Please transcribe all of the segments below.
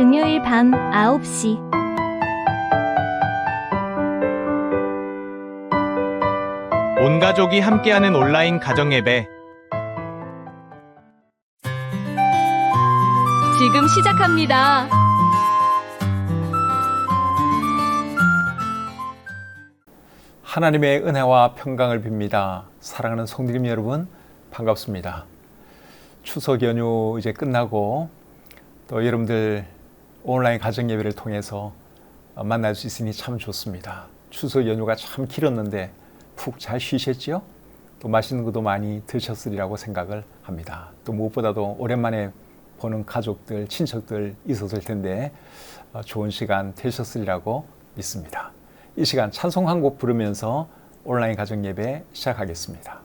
금요일 밤 9시 온 가족이 함께하는 온라인 가정 예배. 지금 시작합니다. 하나님의 은혜와 평강을 빕니다. 사랑하는 성도님 여러분, 반갑습니다. 추석 연휴 이제 끝나고 또 여러분들 온라인 가정 예배를 통해서 만날 수 있으니 참 좋습니다. 추석 연휴가 참 길었는데 푹 잘 쉬셨지요? 또 맛있는 것도 많이 드셨으리라고 생각을 합니다. 또 무엇보다도 오랜만에 보는 가족들, 친척들 있었을 텐데 좋은 시간 되셨으리라고 믿습니다. 이 시간 찬송 한 곡 부르면서 온라인 가정 예배 시작하겠습니다.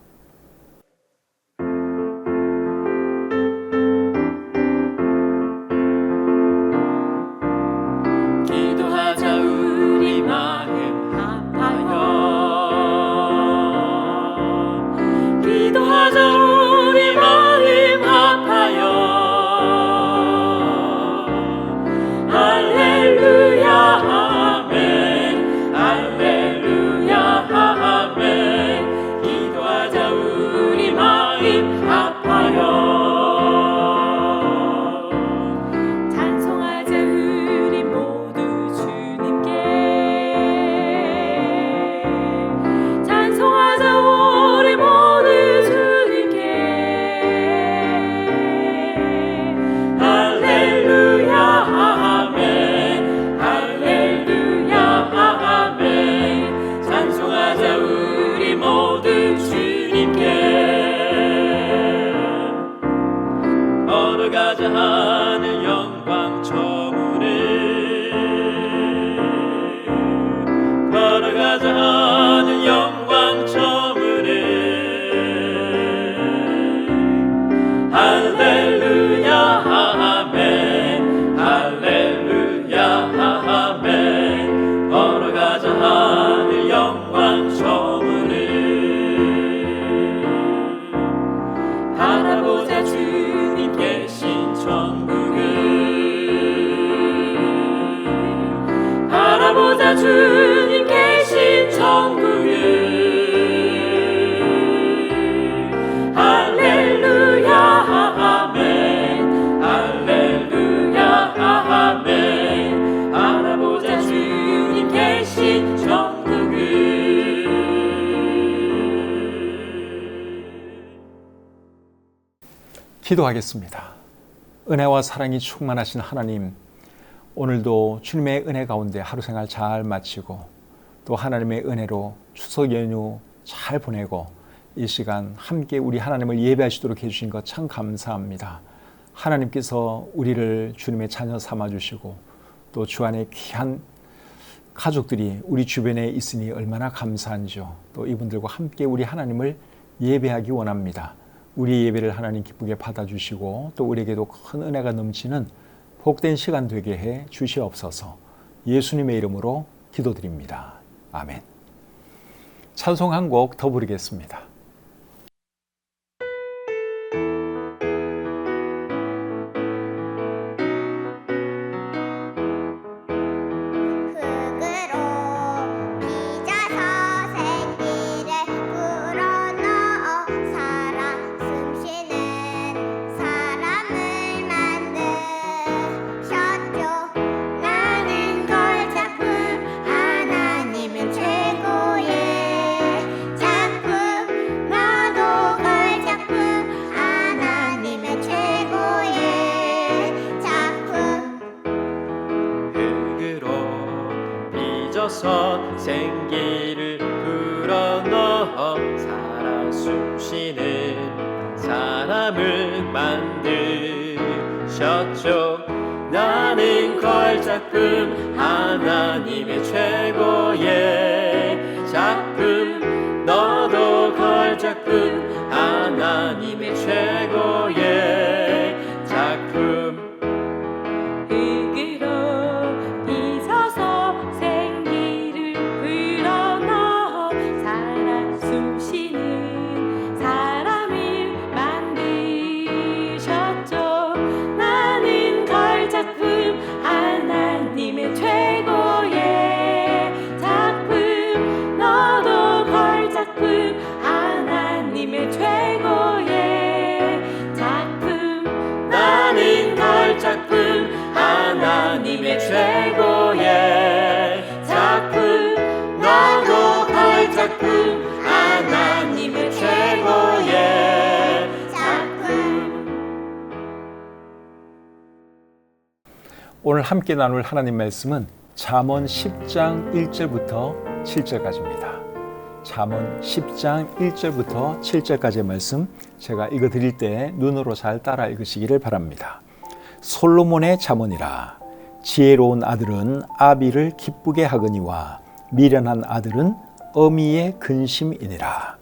기도하자 우리 마음 합하여 기도하자 우리 마음 합하여 할렐루야 아멘 할렐루야 아멘 기도하자 우리 마음 합하여 찬송하자 우리 모두 주님께 찬송하자 우리 모두 주님께 할렐루야 아멘 할렐루야 아멘 찬송하자 우리 모두 주님께 걸어가자 하늘 영광 저물을 걸어가자 하늘 영광 저물을 할렐루야 아멘 할렐루야 아멘 걸어가자 하늘 영광 저물을 바라보자 주님 계신 천국을 바라보자 주님 계신 천국을 할렐루야 아멘 할렐루야 아멘 바라보자 주님 계신 천국을 기도하겠습니다. 은혜와 사랑이 충만하신 하나님, 오늘도 주님의 은혜 가운데 하루 생활 잘 마치고 또 하나님의 은혜로 추석 연휴 잘 보내고 이 시간 함께 우리 하나님을 예배할 수 있도록 해주신 것 참 감사합니다. 하나님께서 우리를 주님의 자녀 삼아주시고 또 주 안에 귀한 가족들이 우리 주변에 있으니 얼마나 감사한지요. 또 이분들과 함께 우리 하나님을 예배하기 원합니다. 우리 예배를 하나님 기쁘게 받아주시고 또 우리에게도 큰 은혜가 넘치는 복된 시간 되게 해 주시옵소서. 예수님의 이름으로 기도드립니다. 아멘. 찬송 한 곡 더 부르겠습니다. 흙으로 빚어서 생기를 불어넣어 살아 숨쉬는 사람을 만드셨죠. 나는 걸작품 하나님은 최고의 작품 너도 걸작품 하나님은 최고의 작품 흙으로 빚어서 생기를 불어넣어 살아 숨쉬는 사람을 만드셨죠. 나는 걸작품 하나님의 최고의 작품 너도 걸작품 하나님의 최고의 작품 흙으로 빚어서 생기를 불어넣어 살아 숨쉬는 사람을 만드셨죠. 나는 걸작품 오늘 함께 나눌 하나님 말씀은 잠언 10장 1절부터 7절까지입니다. 잠언 10장 1절부터 7절까지의 말씀 제가 읽어 드릴 때 눈으로 잘 따라 읽으시기를 바랍니다. 솔로몬의 잠언이라. 지혜로운 아들은 아비를 기쁘게 하거니와 미련한 아들은 어미의 근심이니라.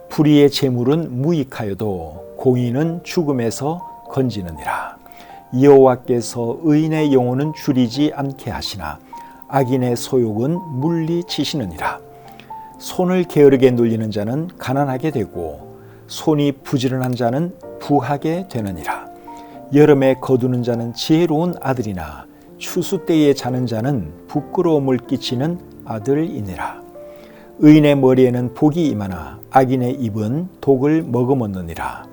불의의 재물은 무익하여도 공의는 죽음에서 건지느니라. 여호와께서 의인의 영혼은 줄이지 않게 하시나 악인의 소욕은 물리치시느니라. 손을 게으르게 눌리는 자는 가난하게 되고 손이 부지런한 자는 부하게 되느니라. 여름에 거두는 자는 지혜로운 아들이나 추수 때에 자는 자는 부끄러움을 끼치는 아들이니라. 의인의 머리에는 복이 임하나 악인의 입은 독을 머금었느니라.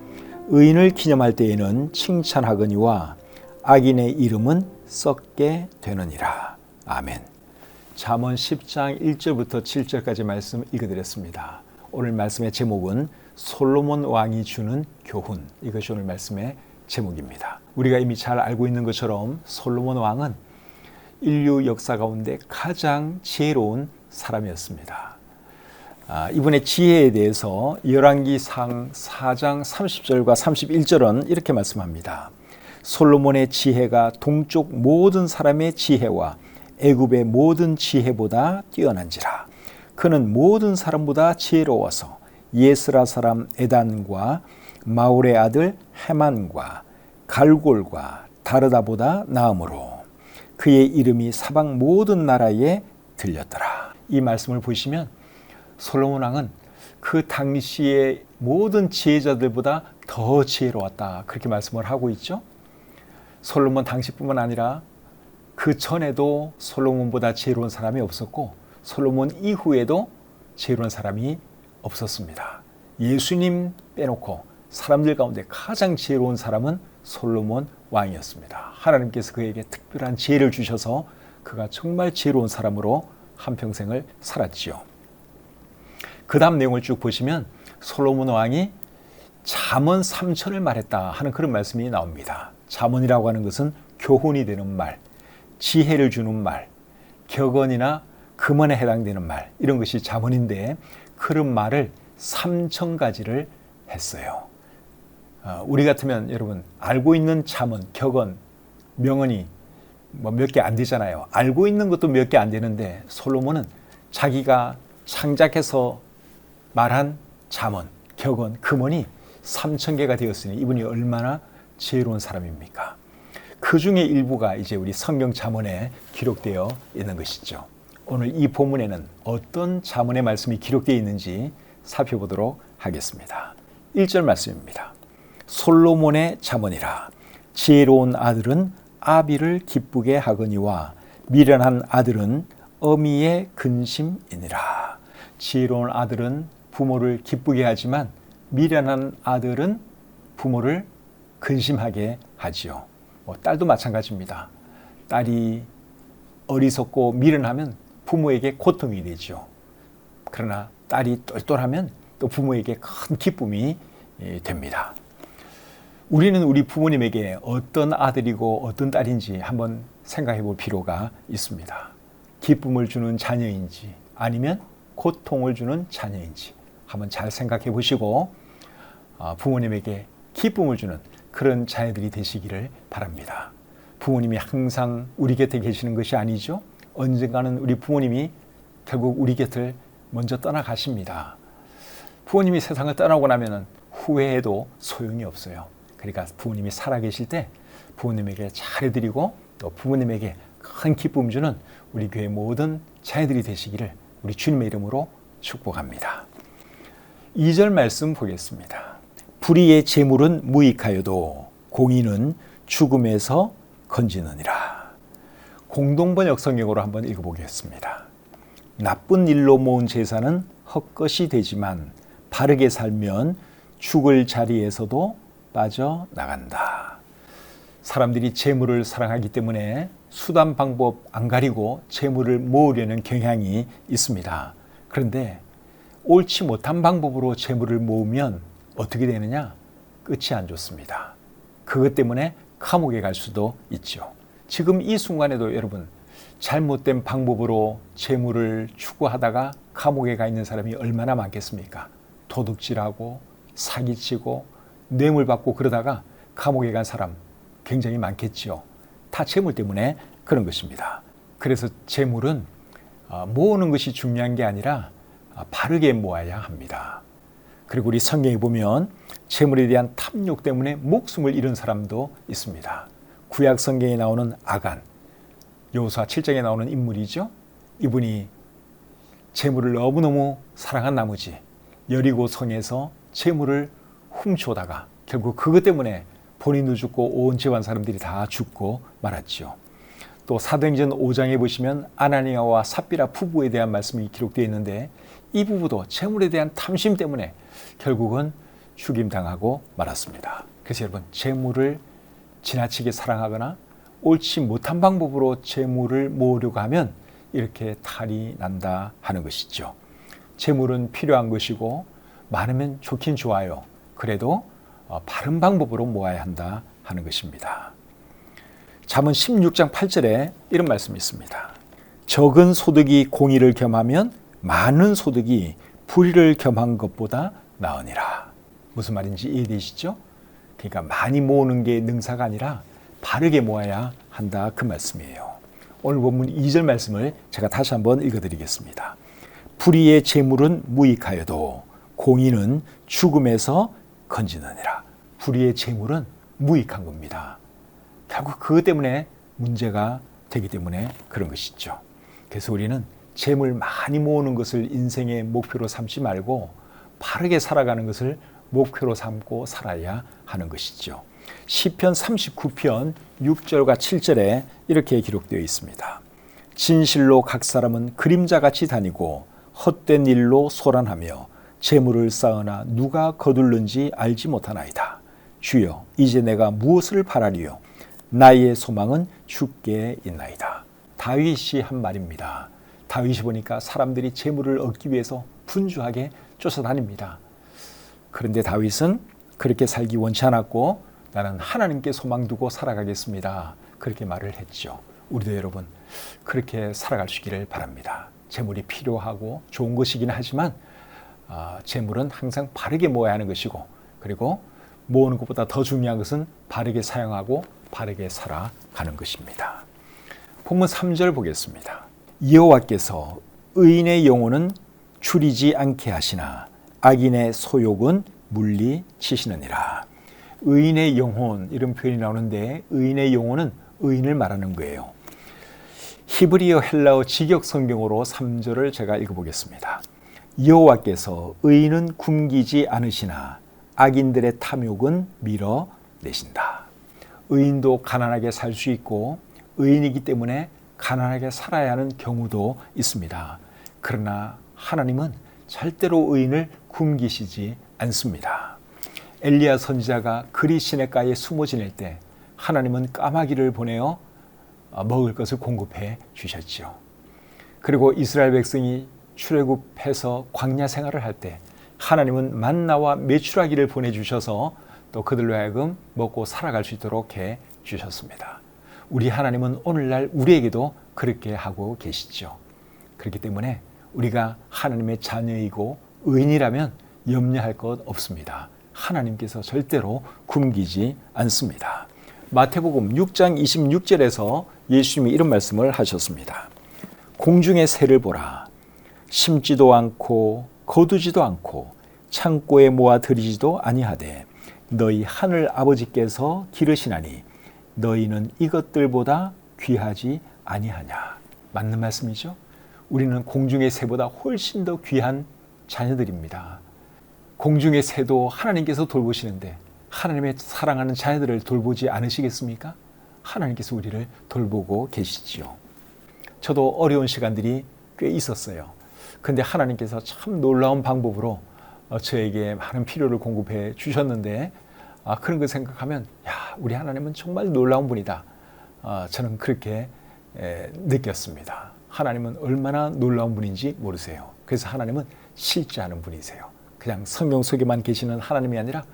의인을 기념할 때에는 칭찬하거니와 악인의 이름은 썩게 되느니라. 아멘. 잠언 10장 1절부터 7절까지 말씀 읽어드렸습니다. 오늘 말씀의 제목은 솔로몬 왕이 주는 교훈. 이것이 오늘 말씀의 제목입니다. 우리가 이미 잘 알고 있는 것처럼 솔로몬 왕은 인류 역사 가운데 가장 지혜로운 사람이었습니다. 이분의 지혜에 대해서 열왕기상 4장 30절과 31절은 이렇게 말씀합니다. 솔로몬의 지혜가 동쪽 모든 사람의 지혜와 애굽의 모든 지혜보다 뛰어난지라. 그는 모든 사람보다 지혜로워서 예스라 사람 에단과 마울의 아들 헤만과 갈골과 다르다보다 나음으로 그의 이름이 사방 모든 나라에 들렸더라. 이 말씀을 보시면 솔로몬 왕은 그 당시의 모든 지혜자들보다 더 지혜로웠다. 그렇게 말씀을 하고 있죠. 솔로몬 당시뿐만 아니라 그 전에도 솔로몬보다 지혜로운 사람이 없었고 솔로몬 이후에도 지혜로운 사람이 없었습니다. 예수님 빼놓고 사람들 가운데 가장 지혜로운 사람은 솔로몬 왕이었습니다. 하나님께서 그에게 특별한 지혜를 주셔서 그가 정말 지혜로운 사람으로 한평생을 살았지요. 그 다음 내용을 쭉 보시면 솔로몬 왕이 잠언 3천을 말했다 하는 그런 말씀이 나옵니다. 잠언이라고 하는 것은 교훈이 되는 말, 지혜를 주는 말, 격언이나 금언에 해당되는 말, 이런 것이 잠언인데 그런 말을 3,000가지를 했어요. 우리 같으면 여러분 알고 있는 잠언, 격언, 명언이 몇 개 안 되잖아요. 알고 있는 것도 몇 개 안 되는데 솔로몬은 자기가 창작해서 말한 잠언, 격언, 금언이 3,000개가 되었으니 이분이 얼마나 지혜로운 사람입니까? 그 중에 일부가 이제 우리 성경 잠언에 기록되어 있는 것이죠. 오늘 이 본문에는 어떤 잠언의 말씀이 기록되어 있는지 살펴보도록 하겠습니다. 1절 말씀입니다. 솔로몬의 잠언이라. 지혜로운 아들은 아비를 기쁘게 하거니와 미련한 아들은 어미의 근심이니라. 지혜로운 아들은 부모를 기쁘게 하지만 미련한 아들은 부모를 근심하게 하지요. 딸도 마찬가지입니다. 딸이 어리석고 미련하면 부모에게 고통이 되죠. 그러나 딸이 똘똘하면 또 부모에게 큰 기쁨이 됩니다. 우리는 우리 부모님에게 어떤 아들이고 어떤 딸인지 한번 생각해 볼 필요가 있습니다. 기쁨을 주는 자녀인지 아니면 고통을 주는 자녀인지 한번 잘 생각해 보시고 부모님에게 기쁨을 주는 그런 자녀들이 되시기를 바랍니다. 부모님이 항상 우리 곁에 계시는 것이 아니죠. 언젠가는 우리 부모님이 결국 우리 곁을 먼저 떠나가십니다. 부모님이 세상을 떠나고 나면 후회해도 소용이 없어요. 그러니까 부모님이 살아계실 때 부모님에게 잘해드리고 또 부모님에게 큰 기쁨 주는 우리 교회 모든 자녀들이 되시기를 우리 주님의 이름으로 축복합니다. 2절 말씀 보겠습니다. 불의의 재물은 무익하여도 공의는 죽음에서 건지느니라. 공동번역 성경으로 한번 읽어보겠습니다. 나쁜 일로 모은 재산은 헛것이 되지만 바르게 살면 죽을 자리에서도 빠져나간다. 사람들이 재물을 사랑하기 때문에 수단 방법 안 가리고 재물을 모으려는 경향이 있습니다. 그런데 옳지 못한 방법으로 재물을 모으면 어떻게 되느냐? 끝이 안 좋습니다. 그것 때문에 감옥에 갈 수도 있죠. 지금 이 순간에도 여러분 잘못된 방법으로 재물을 추구하다가 감옥에 가 있는 사람이 얼마나 많겠습니까? 도둑질하고 사기치고 뇌물 받고 그러다가 감옥에 간 사람 굉장히 많겠죠. 다 재물 때문에 그런 것입니다. 그래서 재물은 모으는 것이 중요한 게 아니라 바르게 모아야 합니다. 그리고 우리 성경에 보면 재물에 대한 탐욕 때문에 목숨을 잃은 사람도 있습니다. 구약 성경에 나오는 아간, 여호수아 7장에 나오는 인물이죠. 이분이 재물을 너무너무 사랑한 나머지 여리고 성에서 재물을 훔쳐다가 결국 그것 때문에 본인도 죽고 온 집안 사람들이 다 죽고 말았죠. 또 사도행전 5장에 보시면 아나니아와 삽비라 부부에 대한 말씀이 기록되어 있는데 이 부부도 재물에 대한 탐심 때문에 결국은 죽임당하고 말았습니다. 그래서 여러분 재물을 지나치게 사랑하거나 옳지 못한 방법으로 재물을 모으려고 하면 이렇게 탈이 난다 하는 것이죠. 재물은 필요한 것이고 많으면 좋긴 좋아요. 그래도 바른 방법으로 모아야 한다 하는 것입니다. 잠언 16장 8절에 이런 말씀이 있습니다. 적은 소득이 공의를 겸하면 많은 소득이 불의를 겸한 것보다 나으니라. 무슨 말인지 이해되시죠? 그러니까 많이 모으는 게 능사가 아니라 바르게 모아야 한다 그 말씀이에요. 오늘 본문 2절 말씀을 제가 다시 한번 읽어드리겠습니다. 불의의 재물은 무익하여도 공의는 죽음에서 건지느니라. 불의의 재물은 무익한 겁니다. 결국 그것 때문에 문제가 되기 때문에 그런 것이죠. 그래서 우리는 재물 많이 모으는 것을 인생의 목표로 삼지 말고 바르게 살아가는 것을 목표로 삼고 살아야 하는 것이죠. 시편 39편 6절과 7절에 이렇게 기록되어 있습니다. 진실로 각 사람은 그림자같이 다니고 헛된 일로 소란하며 재물을 쌓으나 누가 거둘는지 알지 못하나이다. 주여 이제 내가 무엇을 바라리요? 나의 소망은 주께 있나이다. 다윗이 한 말입니다. 다윗이 보니까 사람들이 재물을 얻기 위해서 분주하게 쫓아다닙니다. 그런데 다윗은 그렇게 살기 원치 않았고 나는 하나님께 소망 두고 살아가겠습니다. 그렇게 말을 했죠. 우리도 여러분 그렇게 살아가시기를 바랍니다. 재물이 필요하고 좋은 것이긴 하지만 재물은 항상 바르게 모아야 하는 것이고 그리고 모으는 것보다 더 중요한 것은 바르게 사용하고 바르게 살아가는 것입니다. 본문 3절 보겠습니다. 여호와께서 의인의 영혼은 줄이지 않게 하시나 악인의 소욕은 물리치시느니라. 의인의 영혼 이런 표현이 나오는데 의인의 영혼은 의인을 말하는 거예요. 히브리어 헬라어 직역 성경으로 3절을 제가 읽어보겠습니다. 여호와께서 의인은 굶기지 않으시나 악인들의 탐욕은 밀어내신다. 의인도 가난하게 살 수 있고 의인이기 때문에 가난하게 살아야 하는 경우도 있습니다. 그러나 하나님은 절대로 의인을 굶기시지 않습니다. 엘리야 선지자가 그리 시냇가에 숨어 지낼 때 하나님은 까마귀를 보내어 먹을 것을 공급해 주셨죠. 그리고 이스라엘 백성이 출애굽해서 광야 생활을 할 때 하나님은 만나와 메추라기를 보내주셔서 또 그들로 하여금 먹고 살아갈 수 있도록 해 주셨습니다. 우리 하나님은 오늘날 우리에게도 그렇게 하고 계시죠. 그렇기 때문에 우리가 하나님의 자녀이고 의인이라면 염려할 것 없습니다. 하나님께서 절대로 굶기지 않습니다. 마태복음 6장 26절에서 예수님이 이런 말씀을 하셨습니다. 공중의 새를 보라. 심지도 않고 거두지도 않고 창고에 모아 들이지도 아니하되 너희 하늘 아버지께서 기르시나니 너희는 이것들보다 귀하지 아니하냐. 맞는 말씀이죠. 우리는 공중의 새보다 훨씬 더 귀한 자녀들입니다. 공중의 새도 하나님께서 돌보시는데 하나님의 사랑하는 자녀들을 돌보지 않으시겠습니까? 하나님께서 우리를 돌보고 계시지요. 저도 어려운 시간들이 꽤 있었어요. 근데 하나님께서 참 놀라운 방법으로 저에게 많은 필요를 공급해 주셨는데 그런 거 생각하면 우리 하나님은 정말 놀라운 분이다. 저는 그렇게 느꼈습니다. 하나님은 얼마나 놀라운 분인지 모르세요. 그래서 하나님은 실제하는 분이세요. 그냥 성경 속에만 계시는 하나님이 아니라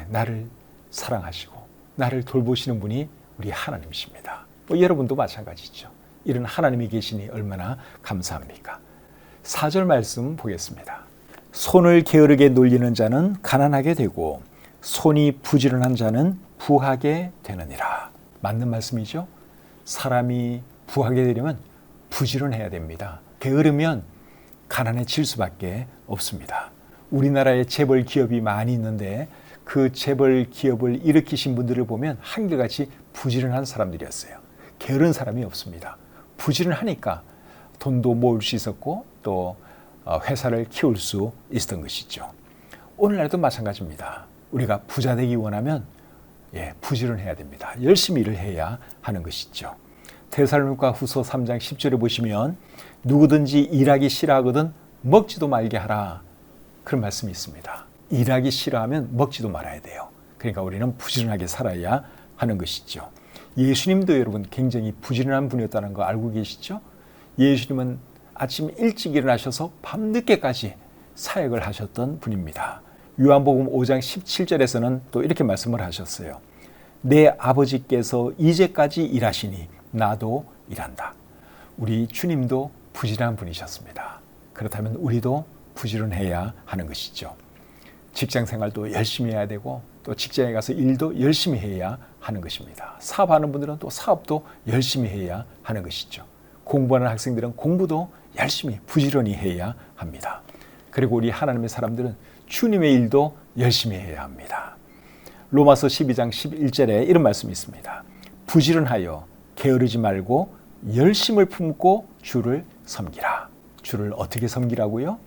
나를 사랑하시고 나를 돌보시는 분이 우리 하나님이십니다. 여러분도 마찬가지죠. 이런 하나님이 계시니 얼마나 감사합니까? 4절 말씀 보겠습니다. 손을 게으르게 놀리는 자는 가난하게 되고 손이 부지런한 자는 부하게 되느니라. 맞는 말씀이죠. 사람이 부하게 되려면 부지런해야 됩니다. 게으르면 가난해질 수밖에 없습니다. 우리나라에 재벌 기업이 많이 있는데 그 재벌 기업을 일으키신 분들을 보면 한결같이 부지런한 사람들이었어요. 게으른 사람이 없습니다. 부지런하니까 돈도 모을 수 있었고 또 회사를 키울 수 있었던 것이죠. 오늘날도 마찬가지입니다. 우리가 부자 되기 원하면 부지런해야 됩니다. 열심히 일을 해야 하는 것이죠. 데살로니가 후서 3장 10절에 보시면 누구든지 일하기 싫어하거든 먹지도 말게 하라. 그런 말씀이 있습니다. 일하기 싫어하면 먹지도 말아야 돼요. 그러니까 우리는 부지런하게 살아야 하는 것이죠. 예수님도 여러분 굉장히 부지런한 분이었다는 거 알고 계시죠? 예수님은 아침 일찍 일어나셔서 밤늦게까지 사역을 하셨던 분입니다. 요한복음 5장 17절에서는 또 이렇게 말씀을 하셨어요. 내 아버지께서 이제까지 일하시니 나도 일한다. 우리 주님도 부지런한 분이셨습니다. 그렇다면 우리도 부지런해야 하는 것이죠. 직장 생활도 열심히 해야 되고 또 직장에 가서 일도 열심히 해야 하는 것입니다. 사업하는 분들은 또 사업도 열심히 해야 하는 것이죠. 공부하는 학생들은 공부도 열심히 부지런히 해야 합니다. 그리고 우리 하나님의 사람들은 주님의 일도 열심히 해야 합니다. 로마서 12장 11절에 이런 말씀이 있습니다. 부지런하여 게으르지 말고 열심을 품고 주를 섬기라. 주를 어떻게 섬기라고요?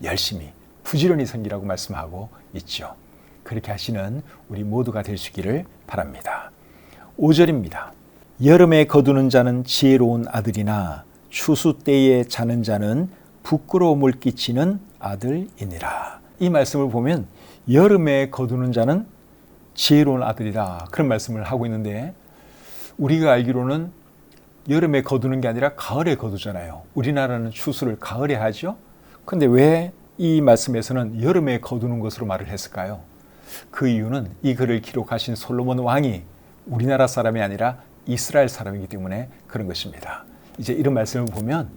열심히 부지런히 섬기라고 말씀하고 있죠. 그렇게 하시는 우리 모두가 될 수 있기를 바랍니다. 5절입니다. 여름에 거두는 자는 지혜로운 아들이나 추수 때에 자는 자는 부끄러움을 끼치는 아들이니라. 이 말씀을 보면 여름에 거두는 자는 지혜로운 아들이다. 그런 말씀을 하고 있는데 우리가 알기로는 여름에 거두는 게 아니라 가을에 거두잖아요. 우리나라는 추수를 가을에 하죠. 그런데 왜 이 말씀에서는 여름에 거두는 것으로 말을 했을까요? 그 이유는 이 글을 기록하신 솔로몬 왕이 우리나라 사람이 아니라 이스라엘 사람이기 때문에 그런 것입니다. 이제 이런 말씀을 보면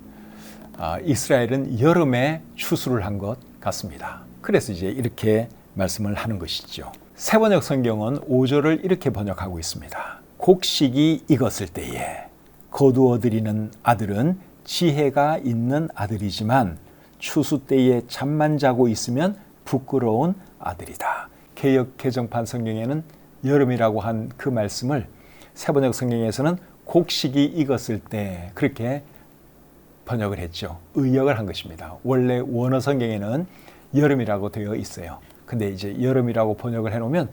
이스라엘은 여름에 추수를 한 것 같습니다. 그래서 이제 이렇게 말씀을 하는 것이죠. 세번역 성경은 5절을 이렇게 번역하고 있습니다. 곡식이 익었을 때에 거두어들이는 아들은 지혜가 있는 아들이지만 추수 때에 잠만 자고 있으면 부끄러운 아들이다. 개역 개정판 성경에는 여름이라고 한 그 말씀을 세번역 성경에서는 곡식이 익었을 때 그렇게 번역을 했죠. 의역을 한 것입니다. 원래 원어 성경에는 여름이라고 되어 있어요. 근데 이제 여름이라고 번역을 해놓으면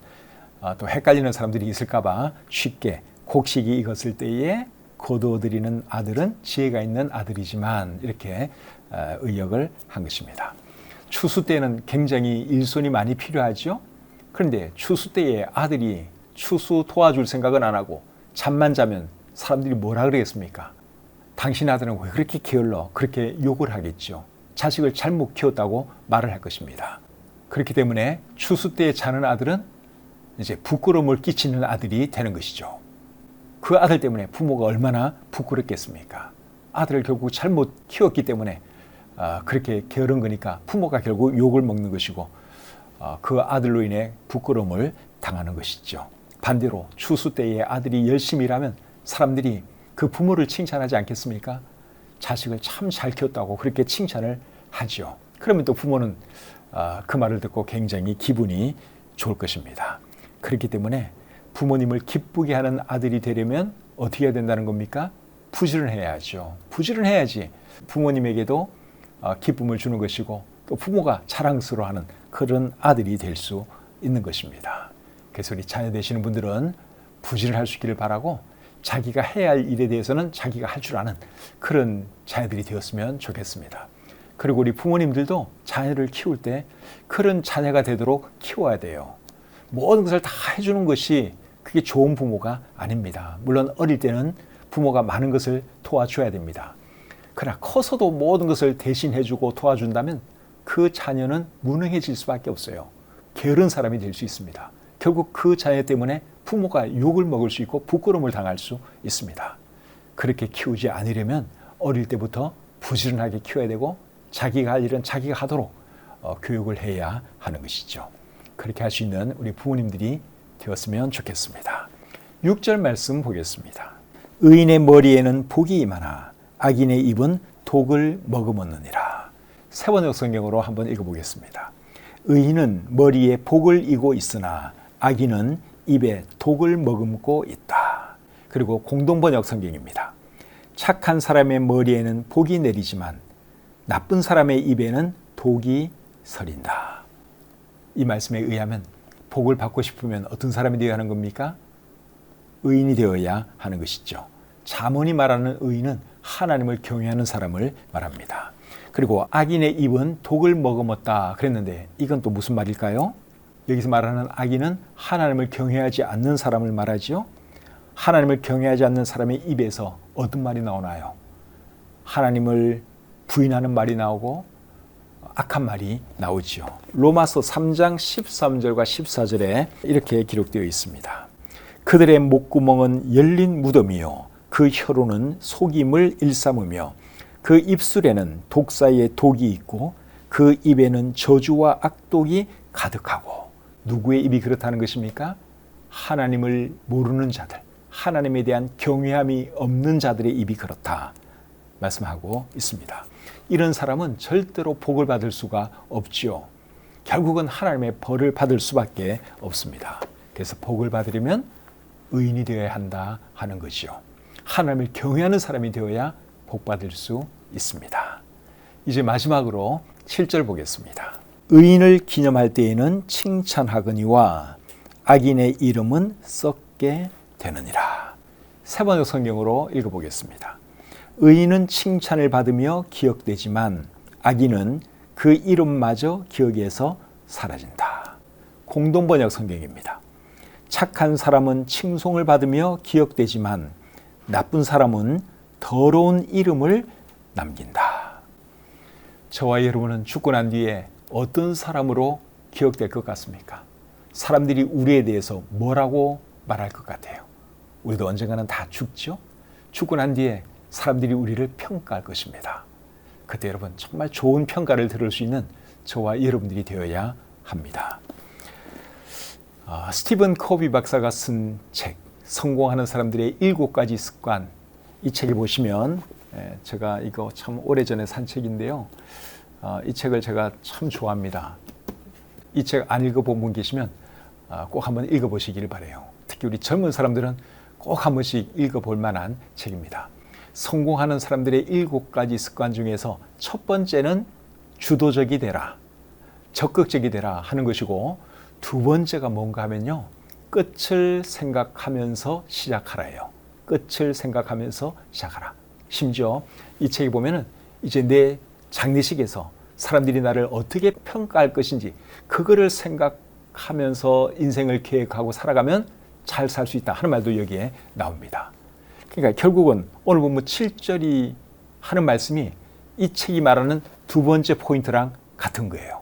또 헷갈리는 사람들이 있을까봐 쉽게 곡식이 익었을 때에 거두어들이는 아들은 지혜가 있는 아들이지만 이렇게 의역을 한 것입니다. 추수 때는 굉장히 일손이 많이 필요하죠. 그런데 추수 때에 아들이 추수 도와줄 생각은 안 하고 잠만 자면 사람들이 뭐라 그러겠습니까? 당신 아들은 왜 그렇게 게을러? 그렇게 욕을 하겠죠. 자식을 잘못 키웠다고 말을 할 것입니다. 그렇기 때문에 추수 때에 자는 아들은 이제 부끄러움을 끼치는 아들이 되는 것이죠. 그 아들 때문에 부모가 얼마나 부끄럽겠습니까? 아들을 결국 잘못 키웠기 때문에 그렇게 게으른 거니까 부모가 결국 욕을 먹는 것이고 그 아들로 인해 부끄러움을 당하는 것이죠. 반대로 추수 때에 아들이 열심히 일하면 사람들이 그 부모를 칭찬하지 않겠습니까? 자식을 참 잘 키웠다고 그렇게 칭찬을 하죠. 그러면 또 부모는 그 말을 듣고 굉장히 기분이 좋을 것입니다. 그렇기 때문에 부모님을 기쁘게 하는 아들이 되려면 어떻게 해야 된다는 겁니까? 부지런해야죠. 부지런해야지 부모님에게도 기쁨을 주는 것이고 또 부모가 자랑스러워하는 그런 아들이 될 수 있는 것입니다. 그래서 우리 자녀 되시는 분들은 부지런할 수 있기를 바라고 자기가 해야 할 일에 대해서는 자기가 할 줄 아는 그런 자녀들이 되었으면 좋겠습니다. 그리고 우리 부모님들도 자녀를 키울 때 그런 자녀가 되도록 키워야 돼요. 모든 것을 다 해주는 것이 그게 좋은 부모가 아닙니다. 물론 어릴 때는 부모가 많은 것을 도와줘야 됩니다. 그러나 커서도 모든 것을 대신 해주고 도와준다면 그 자녀는 무능해질 수밖에 없어요. 게으른 사람이 될 수 있습니다. 결국 그 자녀 때문에 부모가 욕을 먹을 수 있고 부끄러움을 당할 수 있습니다. 그렇게 키우지 않으려면 어릴 때부터 부지런하게 키워야 되고 자기가 할 일은 자기가 하도록 교육을 해야 하는 것이죠. 그렇게 할 수 있는 우리 부모님들이 되었으면 좋겠습니다. 6절 말씀 보겠습니다. 의인의 머리에는 복이 임하나 악인의 입은 독을 머금었느니라. 세 번역 성경으로 한번 읽어보겠습니다. 의인은 머리에 복을 이고 있으나 악인은 입에 독을 머금고 있다. 그리고 공동번역 성경입니다. 착한 사람의 머리에는 복이 내리지만 나쁜 사람의 입에는 독이 서린다. 이 말씀에 의하면 복을 받고 싶으면 어떤 사람이 되어야 하는 겁니까? 의인이 되어야 하는 것이죠. 잠언이 말하는 의인은 하나님을 경외하는 사람을 말합니다. 그리고 악인의 입은 독을 머금었다 그랬는데 이건 또 무슨 말일까요? 여기서 말하는 악인은 하나님을 경외하지 않는 사람을 말하지요. 하나님을 경외하지 않는 사람의 입에서 어떤 말이 나오나요? 하나님을 부인하는 말이 나오고 악한 말이 나오지요. 로마서 3장 13절과 14절에 이렇게 기록되어 있습니다. 그들의 목구멍은 열린 무덤이요 그 혀로는 속임을 일삼으며 그 입술에는 독사의 독이 있고 그 입에는 저주와 악독이 가득하고. 누구의 입이 그렇다는 것입니까? 하나님을 모르는 자들, 하나님에 대한 경외함이 없는 자들의 입이 그렇다 말씀하고 있습니다. 이런 사람은 절대로 복을 받을 수가 없지요. 결국은 하나님의 벌을 받을 수밖에 없습니다. 그래서 복을 받으려면 의인이 되어야 한다 하는 것이요. 하나님을 경외하는 사람이 되어야 복 받을 수 있습니다. 이제 마지막으로 7절 보겠습니다. 의인을 기념할 때에는 칭찬하거니와 악인의 이름은 썩게 되느니라. 세 번역 성경으로 읽어보겠습니다. 의인은 칭찬을 받으며 기억되지만 악인은 그 이름마저 기억에서 사라진다. 공동번역 성경입니다. 착한 사람은 칭송을 받으며 기억되지만 나쁜 사람은 더러운 이름을 남긴다. 저와 여러분은 죽고 난 뒤에 어떤 사람으로 기억될 것 같습니까? 사람들이 우리에 대해서 뭐라고 말할 것 같아요? 우리도 언젠가는 다 죽죠? 죽고 난 뒤에 사람들이 우리를 평가할 것입니다. 그때 여러분 정말 좋은 평가를 들을 수 있는 저와 여러분들이 되어야 합니다. 스티븐 코비 박사가 쓴 책 성공하는 사람들의 7가지 습관, 이 책에 보시면 제가 이거 참 오래전에 산 책인데요. 이 책을 제가 참 좋아합니다. 이 책 안 읽어본 분 계시면 꼭 한번 읽어보시길 바라요. 특히 우리 젊은 사람들은 꼭 한 번씩 읽어볼 만한 책입니다. 성공하는 사람들의 7가지 습관 중에서 첫 번째는 주도적이 되라, 적극적이 되라 하는 것이고, 두 번째가 뭔가 하면요, 끝을 생각하면서 시작하라예요. 끝을 생각하면서 시작하라. 심지어 이 책에 보면은 이제 내 장례식에서 사람들이 나를 어떻게 평가할 것인지 그거를 생각하면서 인생을 계획하고 살아가면 잘 살 수 있다 하는 말도 여기에 나옵니다. 그러니까 결국은 오늘 본문 7절이 하는 말씀이 이 책이 말하는 두 번째 포인트랑 같은 거예요.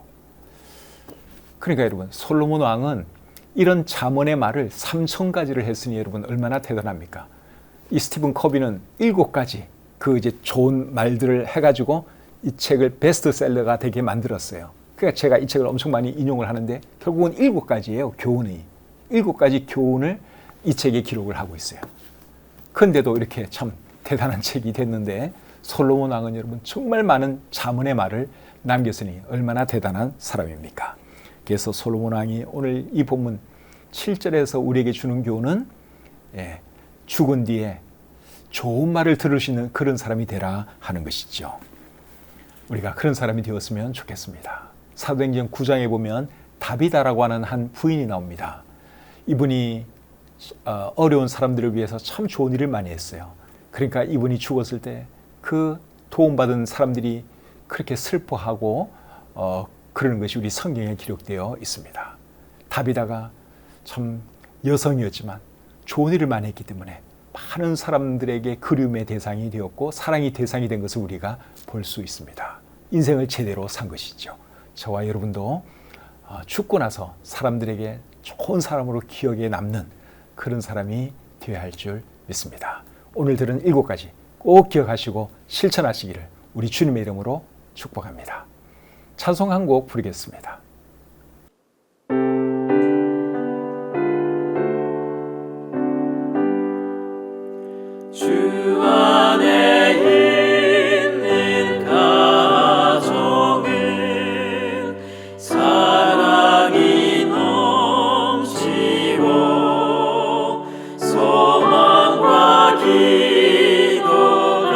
그러니까 여러분, 솔로몬 왕은 이런 잠언의 말을 3,000가지를 했으니 여러분 얼마나 대단합니까? 이 스티븐 커비는 7가지 그 이제 좋은 말들을 해가지고 이 책을 베스트셀러가 되게 만들었어요. 그러니까 제가 이 책을 엄청 많이 인용을 하는데 결국은 7가지예요. 교훈이. 7가지 교훈을 이 책에 기록을 하고 있어요. 그런데도 이렇게 참 대단한 책이 됐는데 솔로몬 왕은 여러분 정말 많은 잠언의 말을 남겼으니 얼마나 대단한 사람입니까? 그래서 솔로몬 왕이 오늘 이 본문 7절에서 우리에게 주는 교훈은 죽은 뒤에 좋은 말을 들을 수 있는 그런 사람이 되라 하는 것이죠. 우리가 그런 사람이 되었으면 좋겠습니다. 사도행전 9장에 보면 다비다라고 하는 한 부인이 나옵니다. 이분이 어려운 사람들을 위해서 참 좋은 일을 많이 했어요. 그러니까 이분이 죽었을 때 그 도움받은 사람들이 그렇게 슬퍼하고 그러는 것이 우리 성경에 기록되어 있습니다. 다비다가 참 여성이었지만 좋은 일을 많이 했기 때문에 많은 사람들에게 그리움의 대상이 되었고 사랑의 대상이 된 것을 우리가 볼 수 있습니다. 인생을 제대로 산 것이죠. 저와 여러분도 죽고 나서 사람들에게 좋은 사람으로 기억에 남는 그런 사람이 되어야 할 줄 믿습니다. 오늘 들은 7가지 꼭 기억하시고 실천하시기를 우리 주님의 이름으로 축복합니다. 찬송 한 곡 부르겠습니다. 주 안에 있는 가정은 사랑이 넘치고 소망과 기도가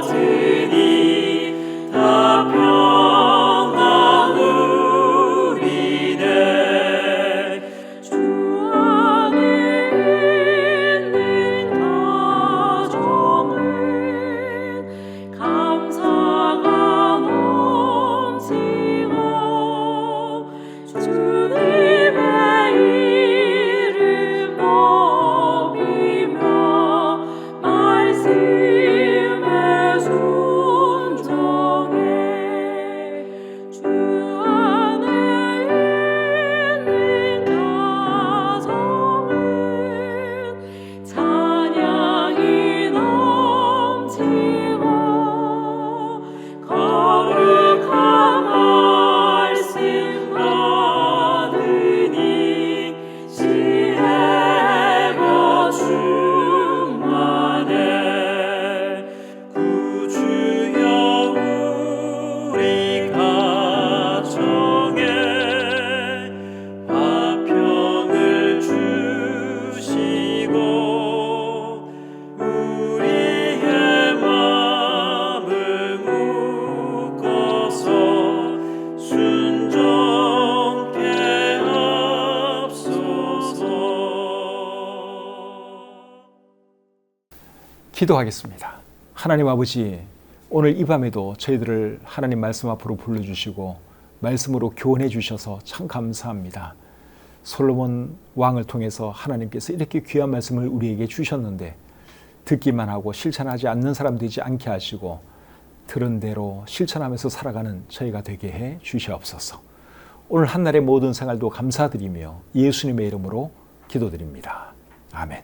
드니 다 평안 누리네. 주 안에 있는 가정은 감사가 넘치고 주님의 이름 높이며 말씀에 순종해. 주 안에 있는 가정은 찬양이 넘치고 거룩한 말씀 받으니 지혜가 충만해. 구주여 우리 가정에 화평을 주시고 우리의 마음을 묶어서 순종케 하옵소서. 기도하겠습니다. 하나님 아버지, 오늘 이 밤에도 저희들을 하나님 말씀 앞으로 불러주시고 말씀으로 교훈해 주셔서 참 감사합니다. 솔로몬 왕을 통해서 하나님께서 이렇게 귀한 말씀을 우리에게 주셨는데 듣기만 하고 실천하지 않는 사람 되지 않게 하시고 들은 대로 실천하면서 살아가는 저희가 되게 해 주시옵소서. 오늘 한날의 모든 생활도 감사드리며 예수님의 이름으로 기도드립니다. 아멘.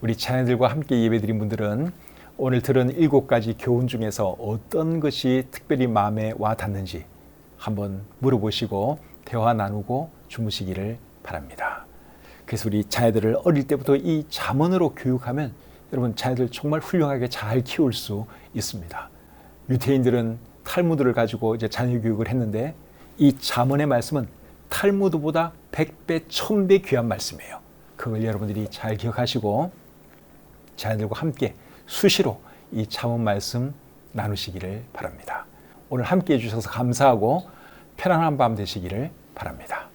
우리 자녀들과 함께 예배드린 분들은 오늘 들은 7가지 교훈 중에서 어떤 것이 특별히 마음에 와 닿는지 한번 물어보시고 대화 나누고 주무시기를 바랍니다. 그래서 우리 자녀들을 어릴 때부터 이 잠언으로 교육하면 여러분 자녀들 정말 훌륭하게 잘 키울 수 있습니다. 유태인들은 탈무드를 가지고 이제 자녀 교육을 했는데 이 잠언의 말씀은 탈무드보다 100배, 1000배 귀한 말씀이에요. 그걸 여러분들이 잘 기억하시고 자녀들과 함께 수시로 이 잠언 말씀 나누시기를 바랍니다. 오늘 함께 해주셔서 감사하고 편안한 밤 되시기를 바랍니다.